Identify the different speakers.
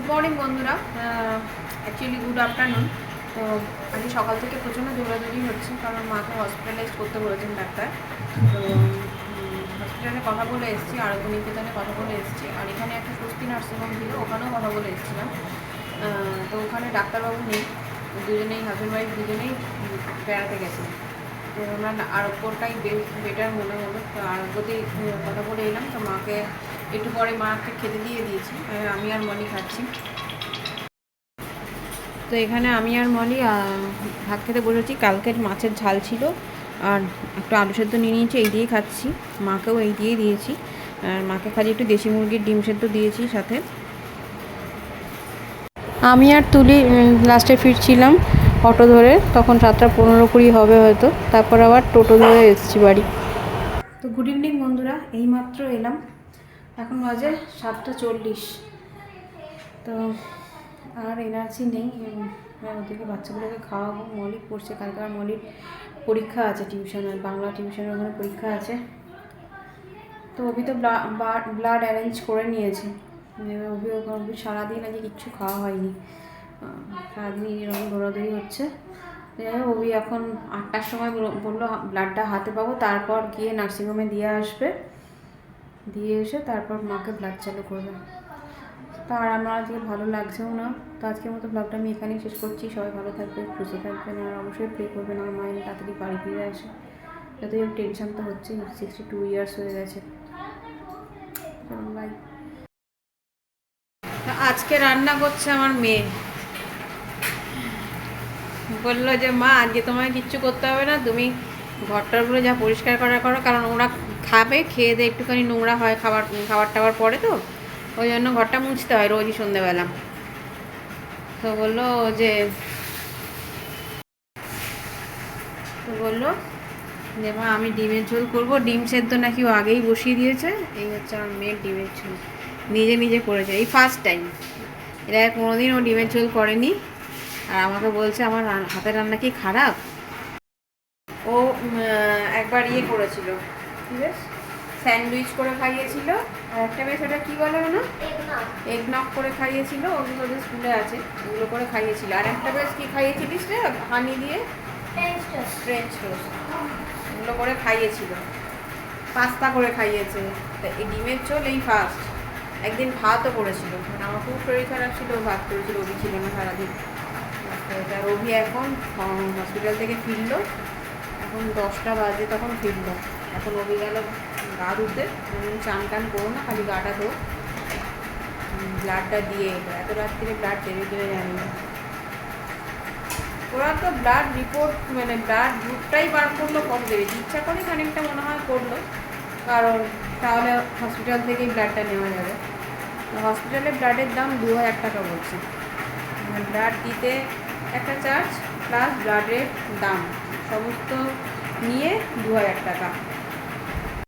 Speaker 1: Good morning বন্ধুরা, actually good afternoon. তো আজকে সকাল থেকে প্রচণ্ড দৌড়াদৌড়ি হচ্ছে, কারণ মাকে হসপিটালাইজ করতে বলেছেন ডাক্তার। তো হসপিটালে কথা বলে এসেছি, আরোগ্য নিকেতনে কথা বলে এসেছি, আর এখানে একটা স্বস্তি নার্সিংহোম ছিল, ওখানেও কথা বলে এসেছিলাম। তো ওখানে ডাক্তারবাবু নেই, দুজনেই হাজব্যান্ড ওয়াইফ দুজনেই বেড়াতে গেছে। তো আমার আরোগ্যটাই বেটার মনে হলো, তো আরোগ্যতেই কথা বলে এলাম। তো মাকে একটু পরে মাকে খেতে দিয়ে দিয়েছি, আমি আর মনি খাচ্ছি। তো এখানে আমি আর মলি ভাত খেতে বসেছি। কালকের মাছের ঝাল ছিল আর একটু আলু সেদ্ধ নিয়ে নিয়েছি, এই দিয়েই খাচ্ছি। মাকেও এই দিয়েই দিয়েছি, আর মাকে খালি একটু দেশি মুরগির ডিম সেদ্ধ দিয়েছি সাথে। আমি আর তুলি লাস্টে ফিরছিলাম অটো ধরে, তখন 7:15-20 হবে হয়তো। তারপর আবার টোটো ধরে এসেছি বাড়ি। তো গুড ইভিনিং বন্ধুরা, এইমাত্র এলাম, এখন বাজে 7:40। তো আর এনার্জি নেই, ওদেরকে বাচ্চাগুলোকে খাওয়াবো। মলি পড়ছে, কালকে আর মলির পরীক্ষা আছে টিউশনের, বাংলা টিউশনের ওখানে পরীক্ষা আছে। তো অভি তো ব্লাড অ্যারেঞ্জ করে নিয়েছে। অভি সারাদিন আজকে কিচ্ছু খাওয়া হয়নি, সারাদিন এরকম দৌড়াদৌড়ি হচ্ছে। যাই হোক, অভি এখন 8টার সময় বললো ব্লাডটা হাতে পাবো, তারপর গিয়ে নার্সিংহোমে দিয়ে আসবে, দিয়ে এসে তারপর মাকে ব্লাড চালু করবে। তো আর আমার আজকে ভালো লাগছেও না। তো আজকের মতো ব্লগটা আমি এখানেই শেষ করছি। সবাই ভালো থাকবে, সুস্থ থাকবেন, আর অবশ্যই প্রে করবেন আমার মায়ের তাড়াতাড়ি বাড়ি ফিরে আসে। যতই হোক টেনশন তো হচ্ছেই, 62 ইয়ার্স হয়ে গেছে। বাই। আজকে রান্না করছে আমার মেয়ে, বললো যে মা আজকে তোমায় কিচ্ছু করতে হবে না, তুমি ঘরটারগুলো যা পরিষ্কার করা করো, কারণ ওরা খাবে, খেয়ে দিয়ে একটুখানি নোংরা হয় খাবার টাবার পরে, তো ওই জন্য ঘরটা মুছতে হয় রোজই সন্ধ্যেবেলা। তো বললো যে মা আমি ডিমের ঝোল করবো, ডিম সেদ্ধ নাকি ও আগেই বসিয়ে দিয়েছে। এই হচ্ছে আমার মেয়ের ডিমের ঝোল, নিজে নিজে করেছে, এই ফার্স্ট টাইম। এরা কোনোদিন ও ডিমের ঝোল করেনি, আর আমাকে বলছে আমার হাতের রান্না কি খারাপ। ও একবার ইয়ে করেছিল, কি বেশ স্যান্ডউইচ করে খাইয়েছিল, আর একটা বেশ ওটা কী বলে না, এগ নক করে খাইয়েছিল, ওগুলো ওদের স্কুলে আছে, ওগুলো করে খাইয়েছিল। আর একটা বেশ কী খাইয়েছিলিস রে, হানি দিয়ে ফ্রেঞ্চ টোস্ট, এগুলো করে খাইয়েছিল, পাস্তা করে খাইয়েছে। তা এই ডিমের ঝোল এই ফার্স্ট। একদিন ভাতও করেছিল, মানে আমার খুব শরীর খারাপ ছিল, ভাত করেছিল, রবি ছিল না সারাদিন। তা রবি এখন হসপিটাল থেকে ফিরলো, এখন 10টা বাজে, তখন ফিরলো। এখন রবি গেল গা ধুতে, চান টান করো না, খালি গাটা ধো, ব্লাডটা দিয়ে এলো। এত রাত্রিরে ব্লাড দেবে কিনে জানি না। ওরা তো ব্লাড রিপোর্ট, মানে ব্লাড গ্রুপটাই বার করলো, কম দেবে ইচ্ছা করে খানিকটা মনে হয় করলো, কারণ তাহলে হসপিটাল থেকেই ব্লাডটা নেওয়া যাবে। হসপিটালে ব্লাডের দাম 2000 টাকা বলছে, মানে ব্লাড দিতে একটা চার্জ প্লাস ব্লাডের দাম সমস্ত নিয়ে 2000 টাকা।